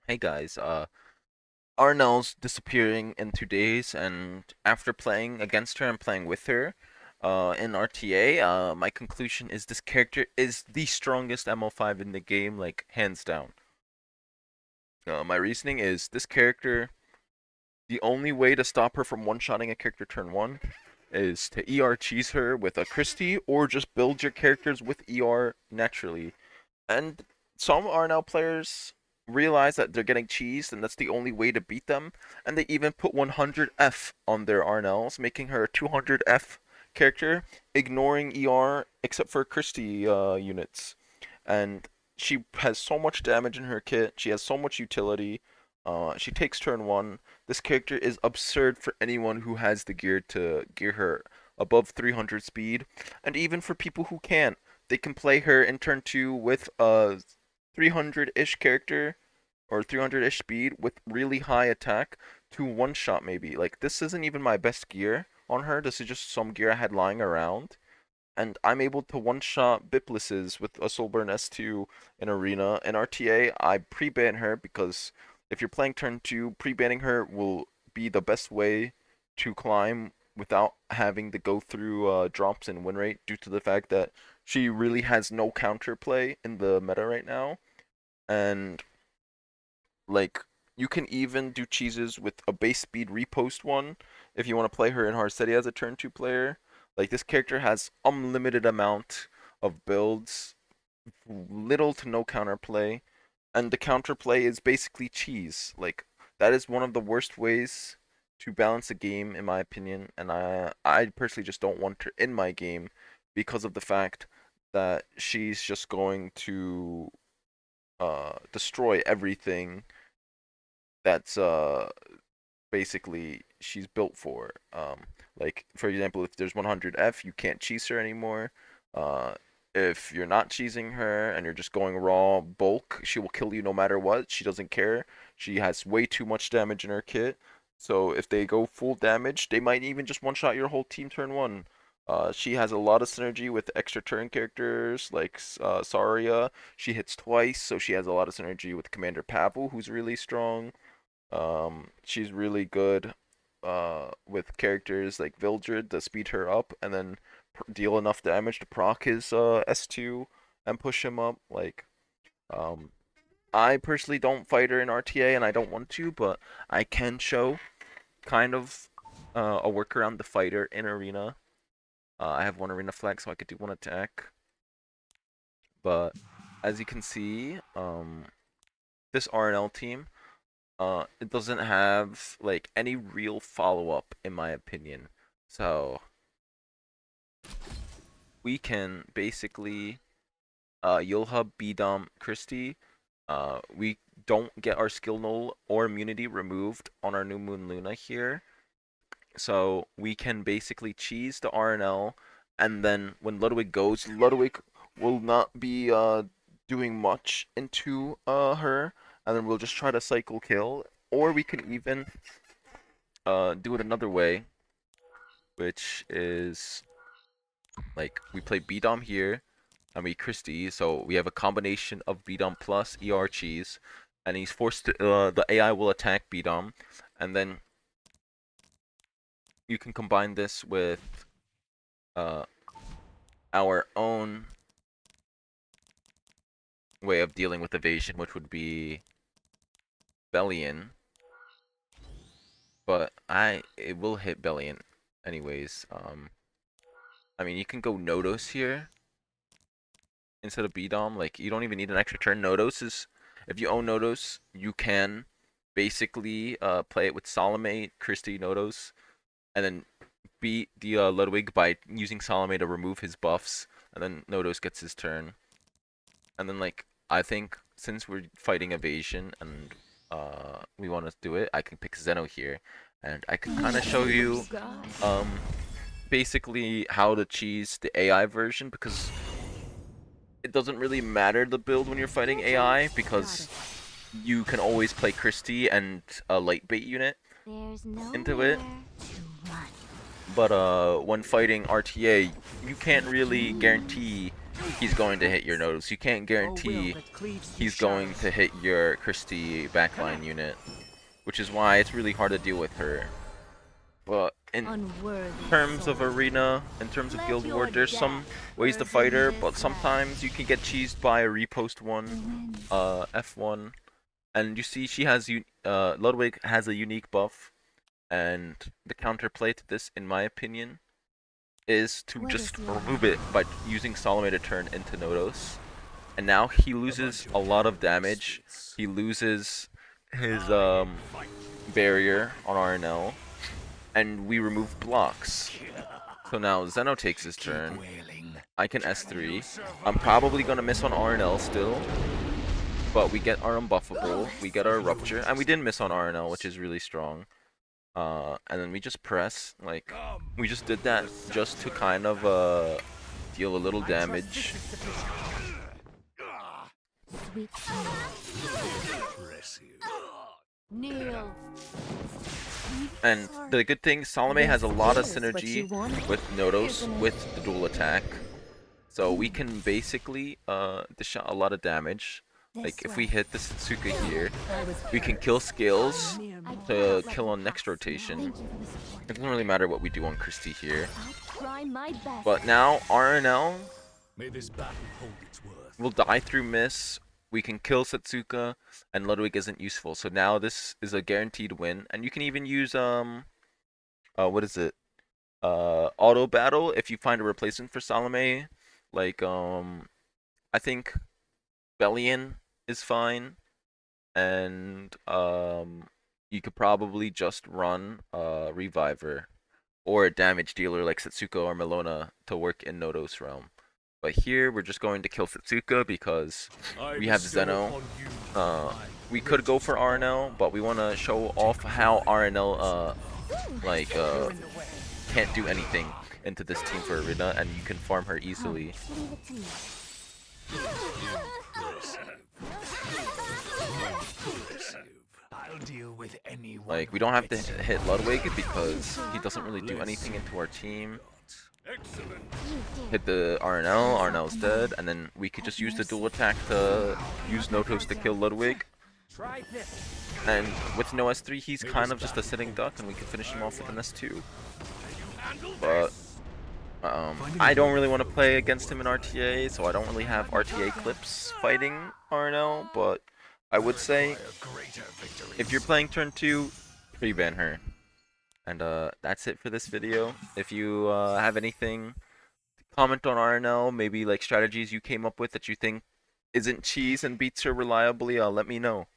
Hey guys, Arnell's disappearing in 2 days, and after playing against her and playing with her, in RTA, my conclusion is this character is the strongest ML5 in the game, like hands down. My reasoning is this character, the only way to stop her from one-shotting a character turn one is to ER cheese her with a Christie, or just build your characters with ER naturally. And some Arnell players realize that they're getting cheesed and that's the only way to beat them, and they even put 100F on their Arnells, making her a 200F character, ignoring ER except for Christie units. And she has so much damage in her kit, she has so much utility, she takes turn one. This character is absurd for anyone who has the gear to gear her above 300 speed, and even for people who can't. They can play her in turn two with a 300-ish character or 300-ish speed with really high attack to one shot maybe. Like, this isn't even my best gear on her. This is just some gear I had lying around, and I'm able to one shot Biplises with a Soulburn S2 in Arena. In RTA, I pre-ban her because if you're playing turn 2, pre-banning her will be the best way to climb without having to go through drops in win rate, due to the fact that she really has no counterplay in the meta right now. And like, you can even do cheeses with a base speed repost one if you want to play her in hard steady as a turn 2 player. Like, this character has unlimited amount of builds, little to no counterplay, and the counterplay is basically cheese. Like, that is one of the worst ways to balance a game in my opinion, and I personally just don't want her in my game because of the fact that she's just going to destroy everything that's basically she's built for. Like, for example, if there's 100F, you can't cheese her anymore. Uh, if you're not cheesing her and you're just going raw bulk, she will kill you no matter what. She doesn't care. She has way too much damage in her kit. So if they go full damage, they might even just one shot your whole team turn one. She has a lot of synergy with extra turn characters like Saria. She hits twice, so she has a lot of synergy with Commander Pavel, who's really strong. She's really good with characters like Vildred to speed her up and then deal enough damage to proc his S2 and push him up. Like, um, I personally don't fight her in RTA and I don't want to, but I can show kind of a workaround to fight her in arena. I have one arena flag, so I could do one attack. But as you can see, this RNL team, it doesn't have like any real follow up in my opinion. So we can basically Yulhub, Bdom, Christie. We don't get our skill null or immunity removed on our New Moon Luna here. So we can basically cheese the RNL, and then when Ludwig goes, Ludwig will not be doing much into her, and then we'll just try to cycle kill. Or we can even do it another way, which is like we play B-Dom here, and we Christie, so we have a combination of B-Dom plus ER cheese, and he's forced to, the AI will attack B-Dom, and then you can combine this with uh, our own way of dealing with evasion, which would be Bellion, but it will hit Bellion anyways. I mean, you can go Nodos here instead of B-Dom. Like, you don't even need an extra turn. Nodos is, if you own Nodos, you can basically play it with Salome, Christie, Nodos, and then beat the Ludwig by using Salome to remove his buffs, and then Nodos gets his turn. And then, like, I think since we're fighting evasion and we want to do it, I can pick Zeno here, and I can kind of show you um basically how to cheese the AI version, because it doesn't really matter the build when you're fighting AI, because you can always play Christie and a light bait unit into it. But when fighting RTA, you can't really guarantee he's going to hit your Nodos. You can't guarantee he's going to hit your Christie backline unit, which is why it's really hard to deal with her. But in terms of arena, in terms of Guild War, there's some ways to fight her, but sometimes you can get cheesed by a repost 1, F1, and you see she has Ludwig has a unique buff, and the counterplay to this, in my opinion, is to just remove it by using Salome to turn into Nodos. And now he loses a lot of damage. He loses his barrier on RNL, and we remove blocks. So now Zeno takes his turn. I can S3. I'm probably gonna miss on RNL still, but we get our unbuffable, we get our rupture, and we didn't miss on RNL, which is really strong. And then we just press, like, we just did that just to kind of deal a little damage. And the good thing, Salome has a lot of synergy with Nodos with the dual attack, so we can basically dish out a lot of damage. Like if we hit the Satsuka here, we can kill Scales to kill on next rotation. It doesn't really matter what we do on Christie here. But now RNL will die through miss. We can kill Satsuka, and Ludwig isn't useful. So now this is a guaranteed win. And you can even use what is it? Auto battle if you find a replacement for Salome. Like I think Bellion is fine, and you could probably just run Reviver or a damage dealer like Satsuka or Melona to work in Nodos realm. But here we're just going to kill Satsuka because we have Zeno. We could go for RNL, but we want to show off how RNL can't do anything into this team for arena, and you can farm her easily. Like, we don't have to hit Ludwig because he doesn't really do anything into our team. Hit the RNL, RNL's dead, and then we could just use the dual attack to use Notos to kill Ludwig. And with no S3, he's kind of just a sitting duck, and we can finish him off with an S2. But I don't really want to play against him in RTA, so I don't really have RTA clips fighting RNL, but I would say, if you're playing turn 2, Preban her. And that's it for this video. If you have anything to comment on RNL, maybe like strategies you came up with that you think isn't cheese and beats her reliably, let me know.